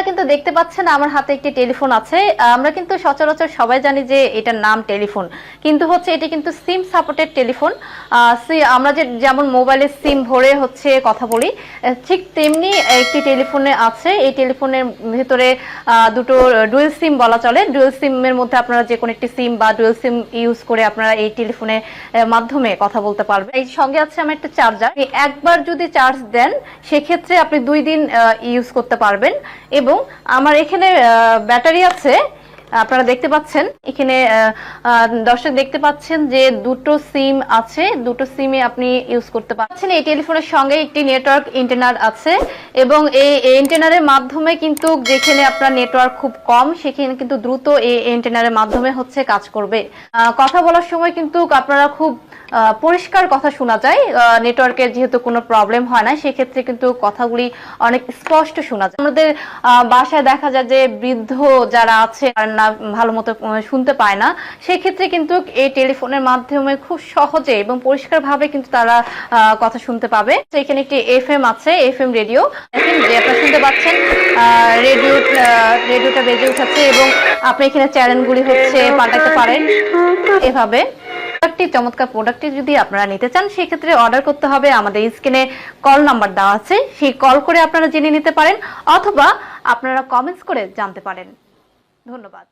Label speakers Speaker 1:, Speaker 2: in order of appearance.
Speaker 1: কিন্তু দেখতে পাচ্ছেন আমার হাতে একটি টেলিফোন আছে। আমরা কিন্তু সচরাচর সবাই জানি যে এটার নাম টেলিফোন, কিন্তু হচ্ছে এটি কিন্তু সিম সাপোর্টেড টেলিফোন। আমরা যেমন মোবাইলে সিম ভরে হচ্ছে কথা বলি, ঠিক তেমনি একটি টেলিফোনে আছে। এই টেলিফোনের ভেতরে দুটো ডুয়েল সিম বলা চলে। ডুয়েল সিমের মধ্যে আপনারা যে কোনো একটি সিম বা ডুয়েল সিম ইউজ করে আপনারা এই টেলিফোনের মাধ্যমে কথা বলতে পারবেন। এই সঙ্গে আছে আমার একটা চার্জার। একবার যদি চার্জ দেন সেক্ষেত্রে আপনি 2 দিন ইউজ করতে পারবেন। এবং আমার এখানে ব্যাটারি আছে, আপনারা দেখতে পাচ্ছেন এখানে দর্শক দেখতে পাচ্ছেন যে দুটো সিম আছে, দুটো সিমে আপনি ইউজ করতে পারছেন। এই টেলিফোনের সঙ্গে একটি নেটওয়ার্ক ইন্টারনাল আছে এবং এই ইন্টারনালের মাধ্যমে কিন্তু যেখানে আপনার নেটওয়ার্ক খুব কম সেখানে কিন্তু দ্রুত এই ইন্টারনালের মাধ্যমে হচ্ছে কাজ করবে। কথা বলার সময় কিন্তু আপনারা খুব পরিষ্কার কথা শোনা যায়, নেটওয়ার্কের যেহেতু কোনো প্রবলেম হয় না সেক্ষেত্রে কিন্তু কথাগুলি অনেক স্পষ্ট শোনা যায়। আমাদের বাসায় দেখা যায় যে বৃদ্ধ যারা আছে না ভালো মতো শুনতে পায় না, সেক্ষেত্রে কিন্তু এই টেলিফোনের মাধ্যমে খুব সহজে এবং পরিষ্কার ভাবে কিন্তু তারা কথা শুনতে পাবে। এখানে একটি এফএম আছে, এফএম রেডিও, যে আপনারা শুনতে পাচ্ছেন রেডিওটা বেজে উঠেছে এবং আপনি এখানে চ্যানেলগুলি হচ্ছে পাল্টাতে পারেন এভাবে। একটি চমৎকার প্রোডাক্টটি যদি আপনারা নিতে চান সেক্ষেত্রে অর্ডার করতে হবে। আমাদের স্ক্রিনে কল নাম্বার দেওয়া আছে, সেই কল করে আপনারা জেনে নিতে পারেন অথবা আপনারা কমেন্টস করে জানতে পারেন। ধন্যবাদ।